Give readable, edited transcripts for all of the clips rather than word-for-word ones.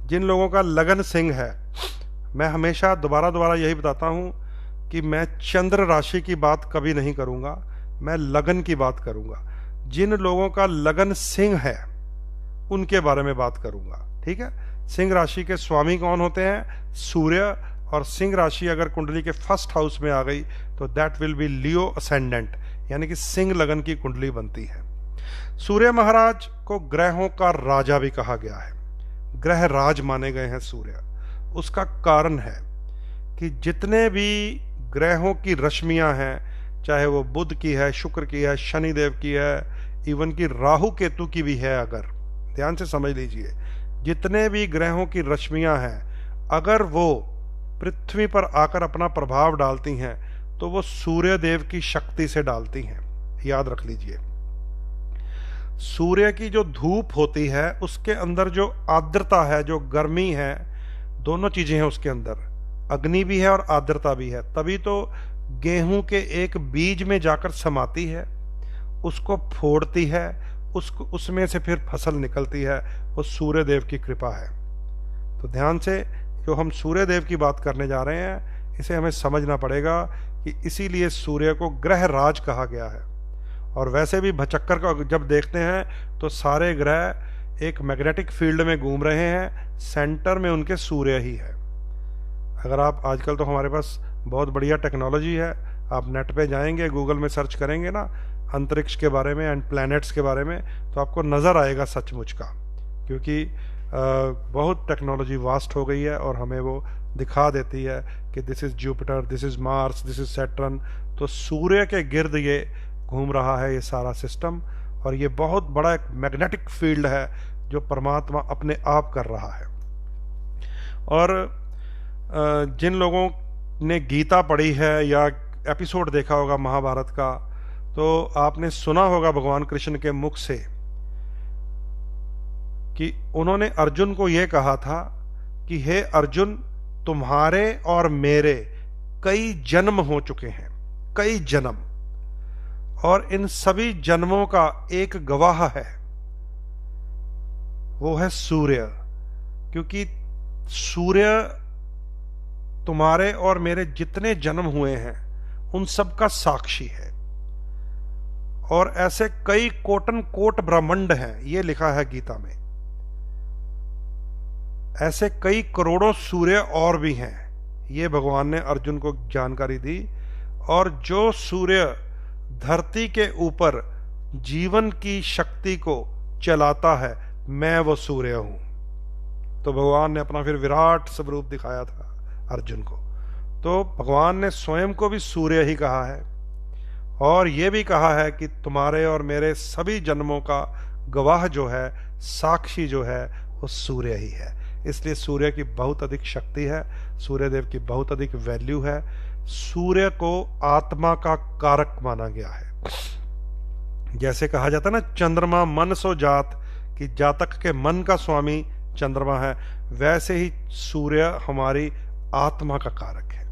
जिन लोगों का लगन सिंह है, मैं हमेशा दोबारा दोबारा यही बताता हूं कि मैं चंद्र राशि की बात कभी नहीं करूंगा, मैं लगन की बात करूंगा। जिन लोगों का लगन सिंह है उनके बारे में बात करूंगा, ठीक है। सिंह राशि के स्वामी कौन होते हैं? सूर्य। और सिंह राशि अगर कुंडली के फर्स्ट हाउस में आ गई तो that will be Leo ascendant, यानी कि सिंह लगन की कुंडली बनती है। सूर्य महाराज को ग्रहों का राजा भी कहा गया है, ग्रह राज माने गए हैं सूर्य। उसका कारण है कि जितने भी ग्रहों की रश्मियां हैं, चाहे वो बुध की है, शुक्र की है, शनिदेव की है, इवन की राहु केतु की भी है, अगर ध्यान से समझ लीजिए, जितने भी ग्रहों की रश्मियां हैं अगर वो पृथ्वी पर आकर अपना प्रभाव डालती हैं तो वो सूर्य देव की शक्ति से डालती हैं। याद रख लीजिए, सूर्य की जो धूप होती है उसके अंदर जो आर्द्रता है, जो गर्मी है, दोनों चीजें हैं उसके अंदर, अग्नि भी है और आर्द्रता भी है। तभी तो गेहूं के एक बीज में जाकर समाती है, उसको फोड़ती है, उसमें से फिर फसल निकलती है। वो सूर्य देव की कृपा है। तो ध्यान से, जो हम सूर्य देव की बात करने जा रहे हैं इसे हमें समझना पड़ेगा कि इसीलिए सूर्य को ग्रह राज कहा गया है। और वैसे भी भचक्कर को जब देखते हैं तो सारे ग्रह एक मैग्नेटिक फील्ड में घूम रहे हैं, सेंटर में उनके सूर्य ही है। अगर आप, आजकल तो हमारे पास बहुत बढ़िया टेक्नोलॉजी है, आप नेट पे जाएंगे, गूगल में सर्च करेंगे ना अंतरिक्ष के बारे में एंड प्लैनेट्स के बारे में, तो आपको नज़र आएगा सचमुच का, क्योंकि बहुत टेक्नोलॉजी वास्ट हो गई है और हमें वो दिखा देती है कि this is Jupiter, this is Mars, this is Saturn. तो सूर्य के गिर्द ये घूम रहा है ये सारा सिस्टम, और ये बहुत बड़ा एक मैग्नेटिक फील्ड है जो परमात्मा अपने आप कर रहा है। और जिन लोगों ने गीता पढ़ी है या एपिसोड देखा होगा महाभारत का, तो आपने सुना होगा भगवान कृष्ण के मुख से कि उन्होंने अर्जुन को यह कहा था कि हे अर्जुन, तुम्हारे और मेरे कई जन्म हो चुके हैं, कई जन्म, और इन सभी जन्मों का एक गवाह है, वो है सूर्य। क्योंकि सूर्य तुम्हारे और मेरे जितने जन्म हुए हैं उन सब का साक्षी है। और ऐसे कई कोटन कोट ब्रह्मांड हैं, ये लिखा है गीता में, ऐसे कई करोड़ों सूर्य और भी हैं, ये भगवान ने अर्जुन को जानकारी दी। और जो सूर्य धरती के ऊपर जीवन की शक्ति को चलाता है, मैं वो सूर्य हूं। तो भगवान ने अपना फिर विराट स्वरूप दिखाया था अर्जुन को। तो भगवान ने स्वयं को भी सूर्य ही कहा है, और ये भी कहा है कि तुम्हारे और मेरे सभी जन्मों का गवाह जो है, साक्षी जो है, वो सूर्य ही है। इसलिए सूर्य की बहुत अधिक शक्ति है, सूर्य देव की बहुत अधिक वैल्यू है। सूर्य को आत्मा का कारक माना गया है। जैसे कहा जाता है ना, चंद्रमा मन सो जात, कि जातक के मन का स्वामी चंद्रमा है, वैसे ही सूर्य हमारी आत्मा का कारक है।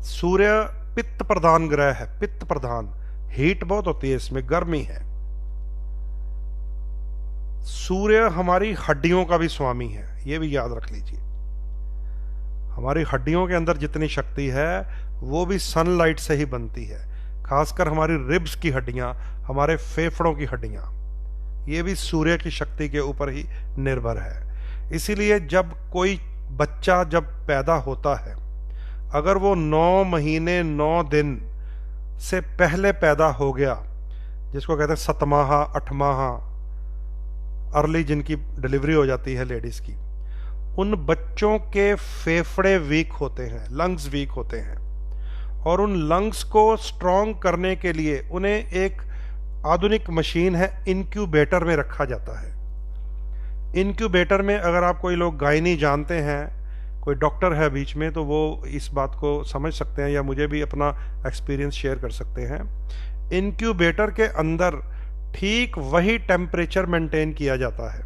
सूर्य पित्त प्रधान ग्रह है, पित्त प्रधान, हीट बहुत होती है इसमें, गर्मी है। सूर्य हमारी हड्डियों का भी स्वामी है, ये भी याद रख लीजिए। हमारी हड्डियों के अंदर जितनी शक्ति है वो भी सनलाइट से ही बनती है, खासकर हमारी रिब्स की हड्डियां, हमारे फेफड़ों की हड्डियां, ये भी सूर्य की शक्ति के ऊपर ही निर्भर है। इसीलिए जब कोई बच्चा जब पैदा होता है, अगर वो 9 महीने 9 दिन से पहले पैदा हो गया, जिसको कहते हैं सतमाहा, 8माहा, अर्ली जिनकी डिलीवरी हो जाती है लेडीज की, उन बच्चों के फेफड़े वीक होते हैं, लंग्स वीक होते हैं, और उन लंग्स को स्ट्रॉन्ग करने के लिए उन्हें एक आधुनिक मशीन है, इनक्यूबेटर में रखा जाता है। इनक्यूबेटर में, अगर आप कोई लोग गायनी जानते हैं, कोई डॉक्टर है बीच में, तो वो इस बात को समझ सकते हैं या मुझे भी अपना एक्सपीरियंस शेयर कर सकते हैं। इनक्यूबेटर के अंदर ठीक वही टेम्परेचर मेंटेन किया जाता है,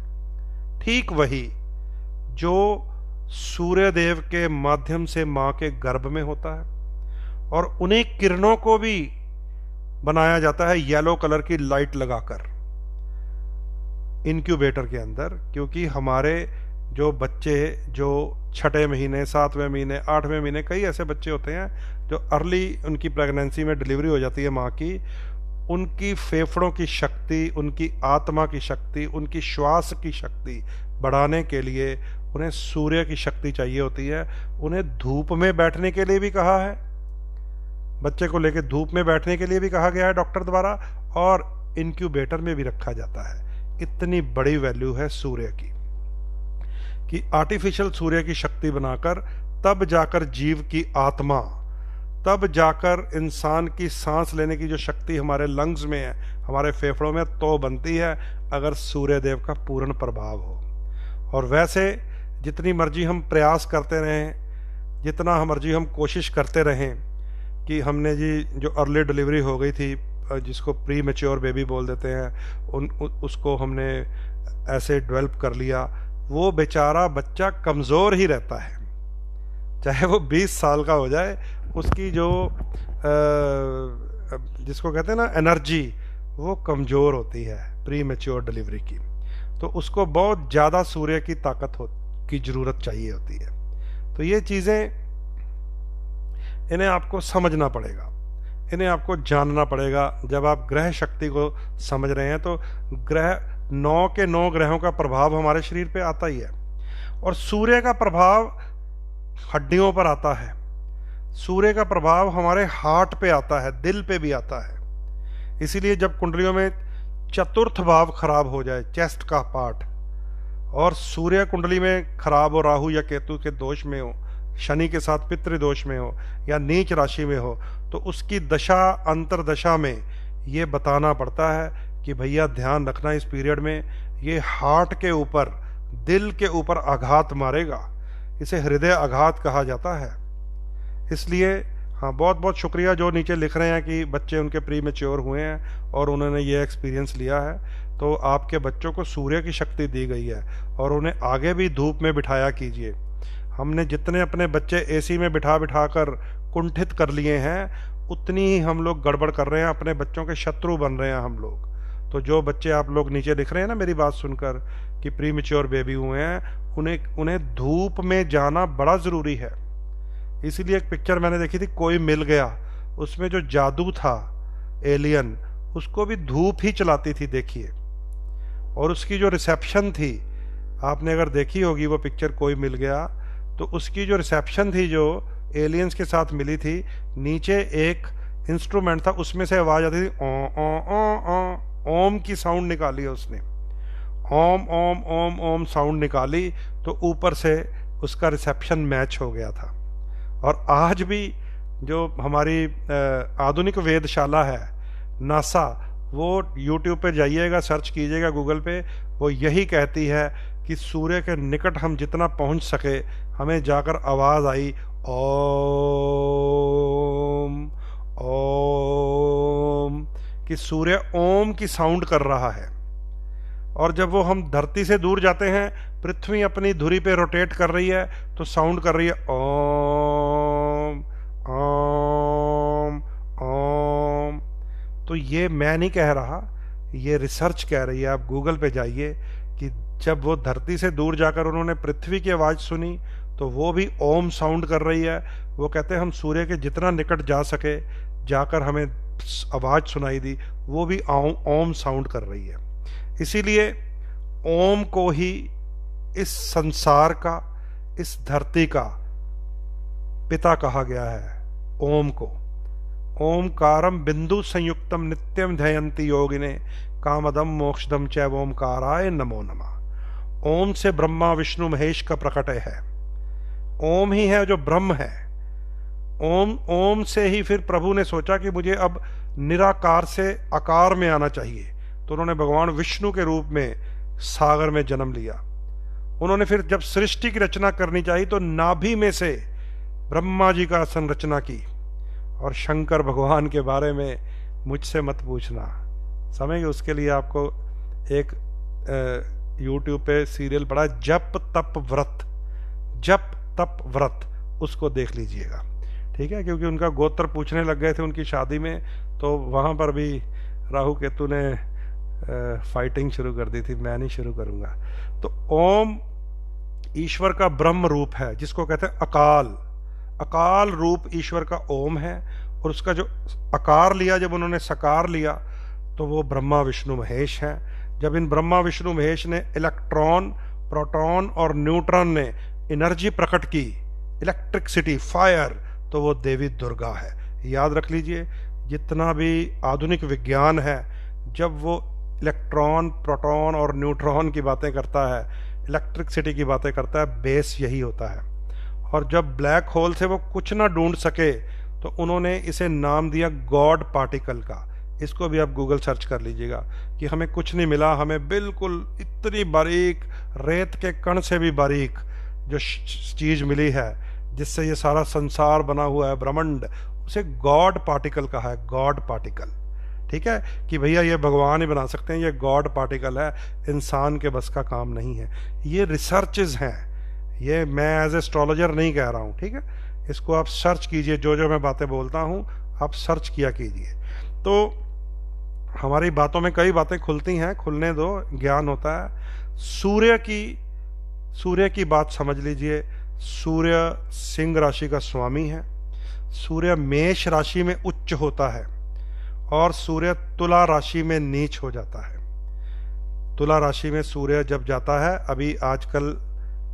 ठीक वही जो सूर्य देव के माध्यम से मां के गर्भ में होता है, और उन्हीं किरणों को भी बनाया जाता है येलो कलर की लाइट लगाकर इनक्यूबेटर के अंदर, क्योंकि हमारे जो बच्चे जो छठे महीने, 7वें महीने, 8वें महीने, कई ऐसे बच्चे होते हैं जो अर्ली उनकी प्रेगनेंसी में डिलीवरी हो जाती है माँ की, उनकी फेफड़ों की शक्ति, उनकी आत्मा की शक्ति, उनकी श्वास की शक्ति बढ़ाने के लिए उन्हें सूर्य की शक्ति चाहिए होती है। उन्हें धूप में बैठने के लिए भी कहा है, बच्चे को लेकर धूप में बैठने के लिए भी कहा गया है डॉक्टर द्वारा, और इंक्यूबेटर में भी रखा जाता है। इतनी बड़ी वैल्यू है सूर्य की कि आर्टिफिशियल सूर्य की शक्ति बनाकर तब जाकर जीव की आत्मा, तब जाकर इंसान की सांस लेने की जो शक्ति हमारे लंग्स में है, हमारे फेफड़ों में, तो बनती है अगर सूर्य देव का पूर्ण प्रभाव हो। और वैसे जितनी मर्जी हम प्रयास करते रहें, जितना मर्जी हम कोशिश करते रहें कि हमने जी जो अर्ली डिलीवरी हो गई थी, जिसको प्री मैच्योर बेबी बोल देते हैं, उसको हमने ऐसे डेवलप कर लिया, वो बेचारा बच्चा कमज़ोर ही रहता है, चाहे वो 20 साल का हो जाए, उसकी जो जिसको कहते हैं ना एनर्जी, वो कमज़ोर होती है प्री मैच्योर डिलीवरी की। तो उसको बहुत ज़्यादा सूर्य की ताकत की ज़रूरत चाहिए होती है। तो ये चीज़ें इन्हें आपको समझना पड़ेगा, इन्हें आपको जानना पड़ेगा। जब आप ग्रह शक्ति को समझ रहे हैं तो ग्रह 9 के 9 ग्रहों का प्रभाव हमारे शरीर पे आता ही है, और सूर्य का प्रभाव हड्डियों पर आता है, सूर्य का प्रभाव हमारे हार्ट पे आता है, दिल पे भी आता है। इसीलिए जब कुंडलियों में चतुर्थ भाव खराब हो जाए, चेस्ट का पार्ट, और सूर्य कुंडली में खराब हो, राहु या केतु के दोष में हो, शनि के साथ पितृ दोष में हो, या नीच राशि में हो, तो उसकी दशा अंतरदशा में ये बताना पड़ता है कि भैया ध्यान रखना, इस पीरियड में ये हार्ट के ऊपर, दिल के ऊपर आघात मारेगा। इसे हृदय आघात कहा जाता है। इसलिए हाँ, बहुत बहुत शुक्रिया जो नीचे लिख रहे हैं कि बच्चे उनके प्री मैच्योर हुए हैं और उन्होंने ये एक्सपीरियंस लिया है। तो आपके बच्चों को सूर्य की शक्ति दी गई है और उन्हें आगे भी धूप में बिठाया कीजिए। हमने जितने अपने बच्चे एसी में बिठा बिठा कर कुंठित कर लिए हैं, उतनी ही हम लोग गड़बड़ कर रहे हैं, अपने बच्चों के शत्रु बन रहे हैं हम लोग। तो जो बच्चे आप लोग नीचे लिख रहे हैं ना मेरी बात सुनकर कि प्री मैच्योर बेबी हुए हैं, उन्हें धूप में जाना बड़ा ज़रूरी है। इसीलिए एक पिक्चर मैंने देखी थी, कोई मिल गया, उसमें जो जादू था एलियन, उसको भी धूप ही चलाती थी, देखिए। और उसकी जो रिसेप्शन थी, आपने अगर देखी होगी वो पिक्चर कोई मिल गया, तो उसकी जो रिसेप्शन थी जो एलियंस के साथ मिली थी, नीचे एक इंस्ट्रूमेंट था, उसमें से आवाज़ आती थी, ओ ओ ओ ओ, ओम की साउंड निकाली है उसने, ओम ओम ओम ओम साउंड निकाली, तो ऊपर से उसका रिसेप्शन मैच हो गया था। और आज भी जो हमारी आधुनिक वेधशाला है नासा, वो यूट्यूब पे जाइएगा, सर्च कीजिएगा गूगल पे, वो यही कहती है कि सूर्य के निकट हम जितना पहुंच सके, हमें जाकर आवाज़ आई ओम ओम, कि सूर्य ओम की साउंड कर रहा है। और जब वो हम धरती से दूर जाते हैं, पृथ्वी अपनी धुरी पे रोटेट कर रही है, तो साउंड कर रही है ओम ओम ओम। तो ये मैं नहीं कह रहा, ये रिसर्च कह रही है। आप गूगल पे जाइए कि जब वो धरती से दूर जाकर उन्होंने पृथ्वी की आवाज़ सुनी, तो वो भी ओम साउंड कर रही है। वो कहते हैं हम सूर्य के जितना निकट जा सके जाकर हमें आवाज़ सुनाई दी, वो भी ओम साउंड कर रही है। इसीलिए ओम को ही इस संसार का, इस धरती का पिता कहा गया है। ओम को ओमकारम बिंदु संयुक्तम नित्यम ध्ययंती योगिने कामदम मोक्षदम चैव ओमकाराय नमो नमः। ओम से ब्रह्मा विष्णु महेश का प्रकटय है। ओम ही है जो ब्रह्म है। ओम से ही फिर प्रभु ने सोचा कि मुझे अब निराकार से आकार में आना चाहिए, तो उन्होंने भगवान विष्णु के रूप में सागर में जन्म लिया। उन्होंने फिर जब सृष्टि की रचना करनी चाहिए तो नाभि में से ब्रह्मा जी का संरचना की। और शंकर भगवान के बारे में मुझसे मत पूछना, समझ गए। उसके लिए आपको एक यूट्यूब पे सीरियल पड़ा, जप तप व्रत, जप तप व्रत, उसको देख लीजिएगा, ठीक है। क्योंकि उनका गोत्र पूछने लग गए थे उनकी शादी में, तो वहाँ पर भी राहु केतु ने फाइटिंग शुरू कर दी थी। मैं नहीं शुरू करूँगा। तो ओम ईश्वर का ब्रह्म रूप है, जिसको कहते हैं अकाल। अकाल रूप ईश्वर का ओम है, और उसका जो आकार लिया, जब उन्होंने सकार लिया, तो वो ब्रह्मा विष्णु महेश है। जब इन ब्रह्मा विष्णु महेश ने इलेक्ट्रॉन, प्रोटॉन और न्यूट्रॉन ने एनर्जी प्रकट की, इलेक्ट्रिसिटी, फायर, तो वो देवी दुर्गा है। याद रख लीजिए, जितना भी आधुनिक विज्ञान है, जब वो इलेक्ट्रॉन, प्रोटॉन और न्यूट्रॉन की बातें करता है, इलेक्ट्रिसिटी की बातें करता है, बेस यही होता है। और जब ब्लैक होल से वो कुछ ना ढूंढ सके, तो उन्होंने इसे नाम दिया गॉड पार्टिकल का। इसको भी आप गूगल सर्च कर लीजिएगा कि हमें कुछ नहीं मिला, हमें बिल्कुल इतनी बारीक, रेत के कण से भी बारीक जो चीज़ मिली है, जिससे ये सारा संसार बना हुआ है, ब्रह्मांड, उसे गॉड पार्टिकल कहा है। गॉड पार्टिकल, ठीक है, कि भैया ये भगवान ही बना सकते हैं, ये गॉड पार्टिकल है, इंसान के बस का काम नहीं है। ये रिसर्चेज हैं, ये मैं एज एस्ट्रोलॉजर नहीं कह रहा हूँ, ठीक है। इसको आप सर्च कीजिए, जो जो मैं बातें बोलता हूँ आप सर्च किया कीजिए। तो हमारी बातों में कई बातें खुलती हैं, खुलने दो, ज्ञान होता है। सूर्य की बात समझ लीजिए। सूर्य सिंह राशि का स्वामी है, सूर्य मेष राशि में उच्च होता है, और सूर्य तुला राशि में नीच हो जाता है। तुला राशि में सूर्य जब जाता है, अभी आजकल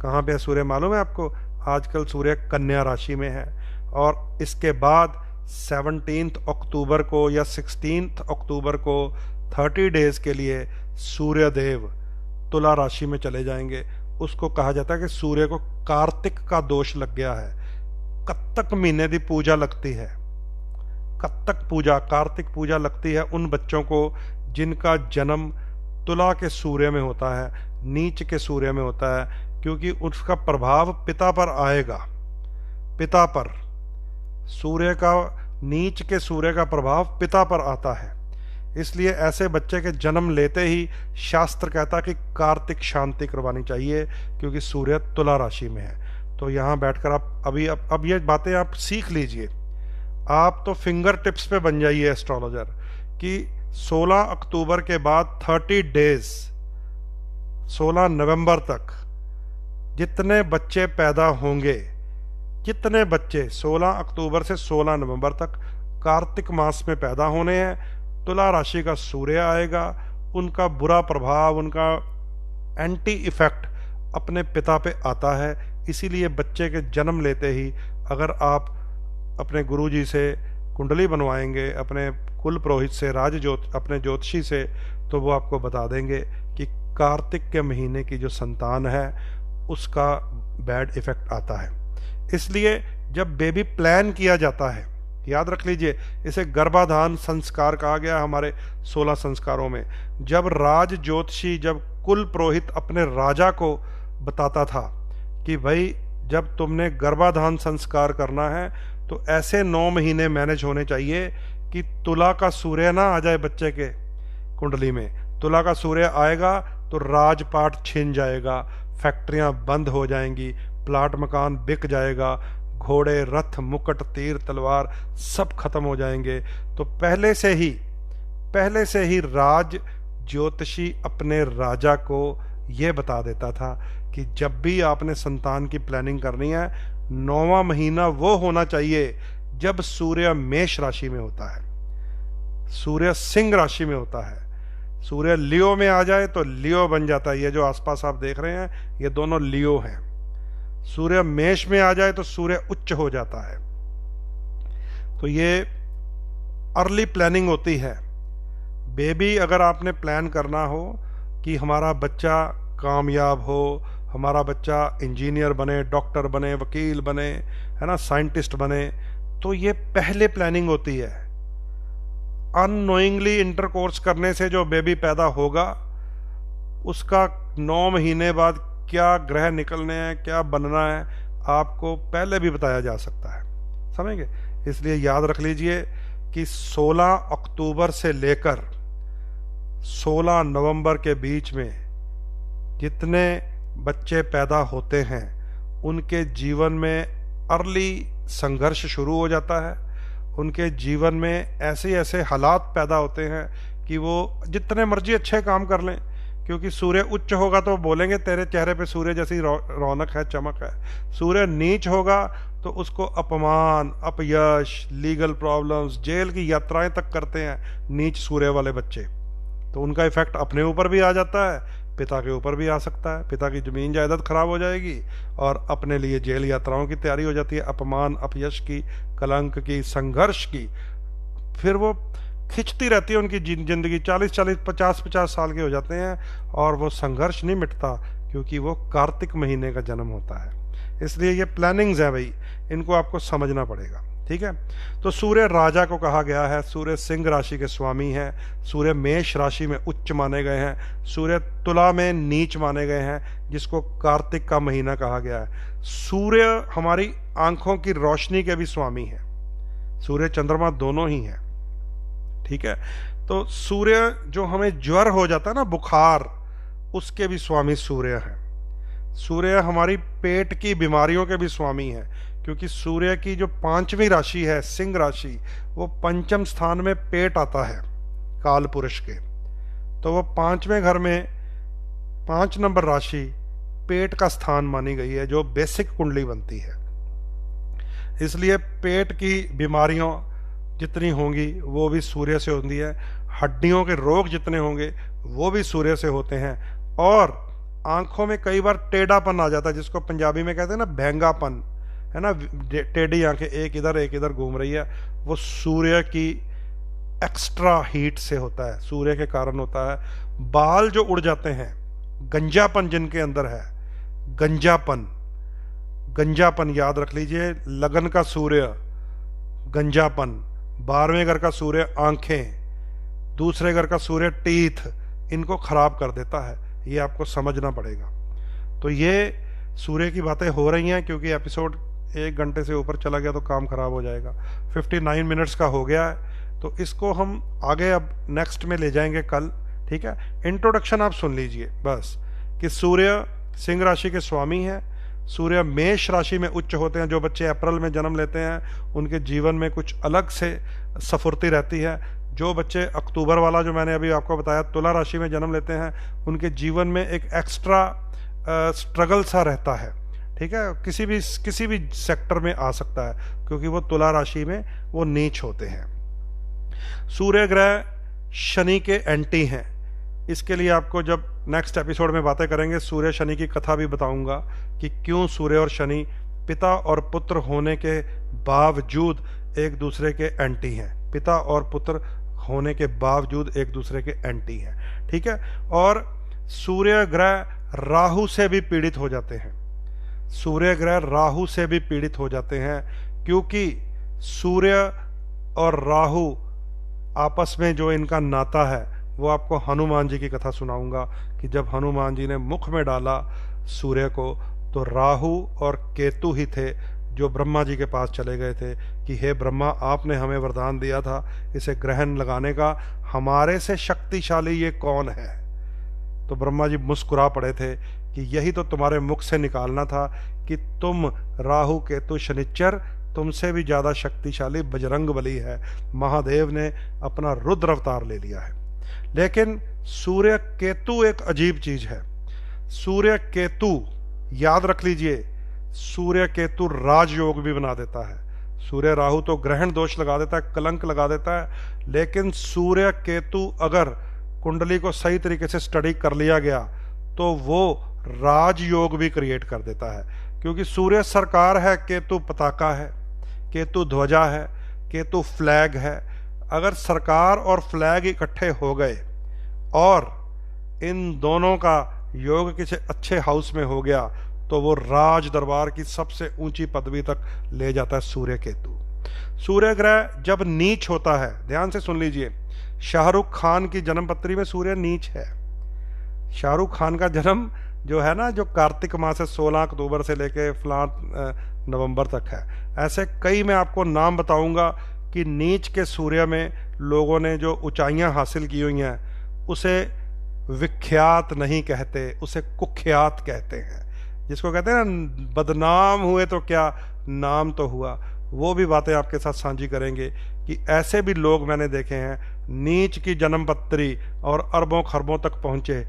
कहाँ पे है सूर्य मालूम है आपको? आजकल सूर्य कन्या राशि में है, और इसके बाद 17 अक्टूबर को या 16 अक्टूबर को 30 डेज के लिए सूर्य देव तुला राशि में चले जाएंगे। उसको कहा जाता है कि सूर्य को कार्तिक का दोष लग गया है। कत्तक महीने की पूजा लगती है, कत्तक पूजा, कार्तिक पूजा लगती है उन बच्चों को जिनका जन्म तुला के सूर्य में होता है, नीच के सूर्य में होता है, क्योंकि उसका प्रभाव पिता पर आएगा। पिता पर सूर्य का, नीच के सूर्य का प्रभाव पिता पर आता है। इसलिए ऐसे बच्चे के जन्म लेते ही शास्त्र कहता कि कार्तिक शांति करवानी चाहिए, क्योंकि सूर्य तुला राशि में है। तो यहाँ बैठकर आप अब ये बातें आप सीख लीजिए। आप तो फिंगर टिप्स पे बन जाइए एस्ट्रोलॉजर, कि 16 अक्टूबर के बाद 30 डेज, 16 नवंबर तक जितने बच्चे पैदा होंगे, जितने बच्चे 16 अक्टूबर से 16 नवंबर तक कार्तिक मास में पैदा होने हैं, तुला राशि का सूर्य आएगा, उनका बुरा प्रभाव, उनका एंटी इफेक्ट अपने पिता पे आता है। इसीलिए बच्चे के जन्म लेते ही अगर आप अपने गुरुजी से कुंडली बनवाएंगे, अपने कुल पुरोहित से, अपने ज्योतिषी से, तो वो आपको बता देंगे कि कार्तिक के महीने की जो संतान है उसका बैड इफेक्ट आता है। इसलिए जब बेबी प्लान किया जाता है, याद रख लीजिए, इसे गर्भाधान संस्कार कहा गया हमारे 16 संस्कारों में। जब राज ज्योतिषी, जब कुल पुरोहित अपने राजा को बताता था कि भाई जब तुमने गर्भाधान संस्कार करना है तो ऐसे 9 महीने मैनेज होने चाहिए कि तुला का सूर्य ना आ जाए बच्चे के कुंडली में। तुला का सूर्य आएगा तो राजपाट छिन जाएगा, फैक्ट्रियां बंद हो जाएंगी, प्लाट मकान बिक जाएगा, घोड़े, रथ, मुकुट, तीर, तलवार सब खत्म हो जाएंगे। तो पहले से ही राज ज्योतिषी अपने राजा को यह बता देता था कि जब भी आपने संतान की प्लानिंग करनी है, 9वां महीना वो होना चाहिए जब सूर्य मेष राशि में होता है, सूर्य सिंह राशि में होता है। सूर्य लियो में आ जाए तो लियो बन जाता है। ये जो आसपास आप देख रहे हैं ये दोनों लियो हैं। सूर्य मेष में आ जाए तो सूर्य उच्च हो जाता है। तो ये अर्ली प्लानिंग होती है। बेबी अगर आपने प्लान करना हो कि हमारा बच्चा कामयाब हो, हमारा बच्चा इंजीनियर बने, डॉक्टर बने, वकील बने, है ना, साइंटिस्ट बने, तो ये पहले प्लानिंग होती है। अननोइंगली इंटरकोर्स करने से जो बेबी पैदा होगा उसका 9 महीने बाद क्या ग्रह निकलने हैं, क्या बनना है, आपको पहले भी बताया जा सकता है, समझेंगे। इसलिए याद रख लीजिए कि 16 अक्टूबर से लेकर 16 नवंबर के बीच में जितने बच्चे पैदा होते हैं उनके जीवन में अर्ली संघर्ष शुरू हो जाता है। उनके जीवन में ऐसे ऐसे हालात पैदा होते हैं कि वो जितने मर्जी अच्छे काम कर लें, क्योंकि सूर्य उच्च होगा तो बोलेंगे तेरे चेहरे पे सूर्य जैसी रौनक है, चमक है। सूर्य नीच होगा तो उसको अपमान, अपयश, लीगल प्रॉब्लम्स, जेल की यात्राएं तक करते हैं नीच सूर्य वाले बच्चे। तो उनका इफेक्ट अपने ऊपर भी आ जाता है, पिता के ऊपर भी आ सकता है। पिता की जमीन जायदाद खराब हो जाएगी और अपने लिए जेल यात्राओं की तैयारी हो जाती है, अपमान, अपयश की, कलंक की, संघर्ष की। फिर वो खिंचती रहती है उनकी जिंदगी, 40-40, 50-50 साल के हो जाते हैं और वो संघर्ष नहीं मिटता, क्योंकि वो कार्तिक महीने का जन्म होता है। इसलिए ये प्लानिंग्स है भाई, इनको आपको समझना पड़ेगा, ठीक है। तो सूर्य राजा को कहा गया है, सूर्य सिंह राशि के स्वामी हैं, सूर्य मेष राशि में उच्च माने गए हैं, सूर्य तुला में नीच माने गए हैं, जिसको कार्तिक का महीना कहा गया है। सूर्य हमारी आंखों की रोशनी के भी स्वामी हैं, सूर्य चंद्रमा दोनों ही हैं, ठीक है। तो सूर्य जो हमें ज्वर हो जाता है ना, बुखार, उसके भी स्वामी सूर्य हैं। सूर्य हमारी पेट की बीमारियों के भी स्वामी हैं, क्योंकि सूर्य की जो 5वीं राशि है सिंह राशि, वो 5म स्थान में पेट आता है काल पुरुष के। तो वो 5वें घर में 5 नंबर राशि पेट का स्थान मानी गई है, जो बेसिक कुंडली बनती है। इसलिए पेट की बीमारियों जितनी होंगी वो भी सूर्य से होती है, हड्डियों के रोग जितने होंगे वो भी सूर्य से होते हैं। और आंखों में कई बार टेढ़ापन आ जाता है, जिसको पंजाबी में कहते हैं ना भेंगापन, है ना, टेढ़ी आंखें एक इधर घूम रही है, वो सूर्य की एक्स्ट्रा हीट से होता है, सूर्य के कारण होता है। बाल जो उड़ जाते हैं, गंजापन जिनके अंदर है, गंजापन याद रख लीजिए, लगन का सूर्य गंजापन, 12वें घर का सूर्य आंखें, दूसरे घर का सूर्य टीथ, इनको खराब कर देता है, ये आपको समझना पड़ेगा। तो ये सूर्य की बातें हो रही हैं, क्योंकि एपिसोड 1 घंटे से ऊपर चला गया तो काम खराब हो जाएगा। 59 मिनट्स का हो गया है, तो इसको हम आगे अब नेक्स्ट में ले जाएंगे कल, ठीक है। इंट्रोडक्शन आप सुन लीजिए बस, कि सूर्य सिंह राशि के स्वामी हैं, सूर्य मेष राशि में उच्च होते हैं। जो बच्चे अप्रैल में जन्म लेते हैं उनके जीवन में कुछ अलग से सफुर्ती रहती है। जो बच्चे अक्टूबर वाला जो मैंने अभी आपको बताया तुला राशि में जन्म लेते हैं, उनके जीवन में एक एक्स्ट्रा स्ट्रगल सा रहता है, ठीक है, किसी भी सेक्टर में आ सकता है, क्योंकि वो तुला राशि में वो नीच होते हैं। सूर्य ग्रह शनि के एंटी हैं। इसके लिए आपको जब नेक्स्ट एपिसोड में बातें करेंगे, सूर्य शनि की कथा भी बताऊंगा कि क्यों सूर्य और शनि पिता और पुत्र होने के बावजूद एक दूसरे के एंटी हैं, पिता और पुत्र होने के बावजूद एक दूसरे के एंटी हैं, ठीक है। और सूर्य ग्रह राहु से भी पीड़ित हो जाते हैं, सूर्य ग्रह राहु से भी पीड़ित हो जाते हैं, क्योंकि सूर्य और राहु आपस में जो इनका नाता है, वो आपको हनुमान जी की कथा सुनाऊंगा कि जब हनुमान जी ने मुख में डाला सूर्य को, तो राहु और केतु ही थे जो ब्रह्मा जी के पास चले गए थे कि हे ब्रह्मा, आपने हमें वरदान दिया था इसे ग्रहण लगाने का, हमारे से शक्तिशाली ये कौन है। तो ब्रह्मा जी मुस्कुरा पड़े थे कि यही तो तुम्हारे मुख से निकालना था कि तुम राहु केतु शनिचर, तुमसे भी ज्यादा शक्तिशाली बजरंग बली है। महादेव ने अपना रुद्र अवतार ले लिया है। लेकिन सूर्य केतु एक अजीब चीज है। सूर्य केतु याद रख लीजिए, सूर्य केतु राजयोग भी बना देता है। सूर्य राहु तो ग्रहण दोष लगा देता है, कलंक लगा देता है, लेकिन सूर्य केतु अगर कुंडली को सही तरीके से स्टडी कर लिया गया तो वो राजयोग भी क्रिएट कर देता है। क्योंकि सूर्य सरकार है, केतु पताका है, केतु ध्वजा है, केतु फ्लैग है। अगर सरकार और फ्लैग इकट्ठे हो गए और इन दोनों का योग किसी अच्छे हाउस में हो गया तो वो राज दरबार की सबसे ऊंची पदवी तक ले जाता है सूर्य केतु। सूर्य ग्रह जब नीच होता है, ध्यान से सुन लीजिए, शाहरुख खान की जन्म पत्री में सूर्य नीच है। शाहरुख खान का जन्म जो है ना, जो कार्तिक माह से 16 अक्टूबर से लेके फलां नवंबर तक है। ऐसे कई मैं आपको नाम बताऊंगा कि नीच के सूर्य में लोगों ने जो ऊंचाइयां हासिल की हुई हैं, उसे विख्यात नहीं कहते, उसे कुख्यात कहते हैं। जिसको कहते हैं ना, बदनाम हुए तो क्या, नाम तो हुआ। वो भी बातें आपके साथ साझी करेंगे कि ऐसे भी लोग मैंने देखे हैं, नीच की जन्म पत्री और अरबों खरबों तक पहुंचे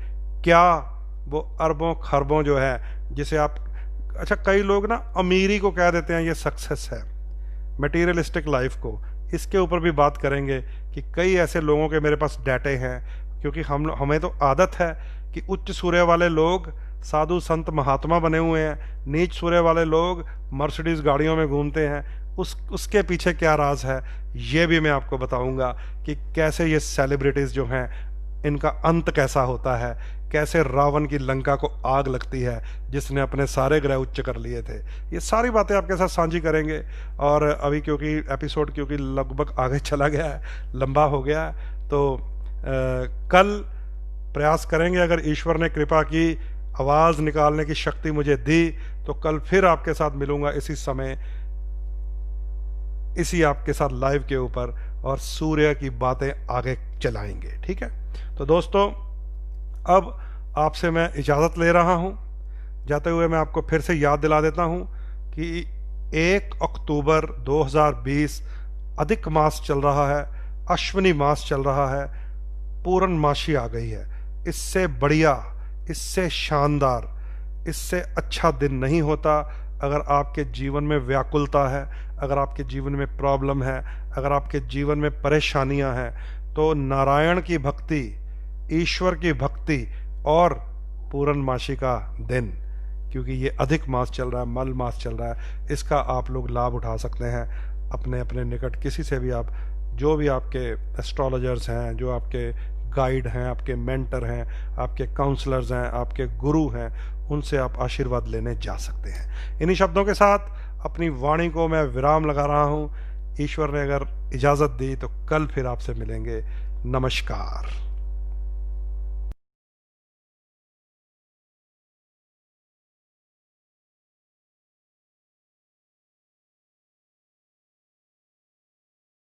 क्या वो अरबों खरबों जो है जिसे आप, अच्छा कई लोग ना अमीरी को कह देते हैं ये सक्सेस है, मटेरियलिस्टिक लाइफ को, इसके ऊपर भी बात करेंगे कि कई ऐसे लोगों के मेरे पास डाटे हैं, क्योंकि हमें तो आदत है कि उच्च सूर्य वाले लोग साधु संत महात्मा बने हुए हैं, नीच सूर्य वाले लोग मर्सिडीज गाड़ियों में घूमते हैं। उसके पीछे क्या राज है ये भी मैं आपको बताऊंगा कि कैसे ये सेलिब्रिटीज जो हैं इनका अंत कैसा होता है, कैसे रावण की लंका को आग लगती है जिसने अपने सारे ग्रह उच्च कर लिए थे। ये सारी बातें आपके साथ साझी करेंगे। और अभी क्योंकि एपिसोड लगभग आगे चला गया है, लंबा हो गया है, तो कल प्रयास करेंगे, अगर ईश्वर ने कृपा की, आवाज़ निकालने की शक्ति मुझे दी, तो कल फिर आपके साथ मिलूंगा इसी समय, इसी आपके साथ लाइव के ऊपर, और सूर्य की बातें आगे चलाएंगे। ठीक है, तो दोस्तों अब आपसे मैं इजाज़त ले रहा हूं। जाते हुए मैं आपको फिर से याद दिला देता हूं कि 1 अक्टूबर 2020 अधिक मास चल रहा है, अश्विनी मास चल रहा है, पूर्णमासी आ गई है। इससे बढ़िया, इससे शानदार, इससे अच्छा दिन नहीं होता। अगर आपके जीवन में व्याकुलता है, अगर आपके जीवन में प्रॉब्लम है, अगर आपके जीवन में परेशानियां हैं, तो नारायण की भक्ति, ईश्वर की भक्ति और पूर्णमासी का दिन, क्योंकि ये अधिक मास चल रहा है, मल मास चल रहा है, इसका आप लोग लाभ उठा सकते हैं। अपने अपने निकट किसी से भी आप, जो भी आपके एस्ट्रोलॉजर्स हैं, जो आपके गाइड हैं, आपके मेंटर हैं, आपके काउंसलर्स हैं, आपके गुरु हैं, उनसे आप आशीर्वाद लेने जा सकते हैं। इन्हीं शब्दों के साथ अपनी वाणी को मैं विराम लगा रहा हूँ। ईश्वर ने अगर इजाज़त दी तो कल फिर आपसे मिलेंगे। नमस्कार।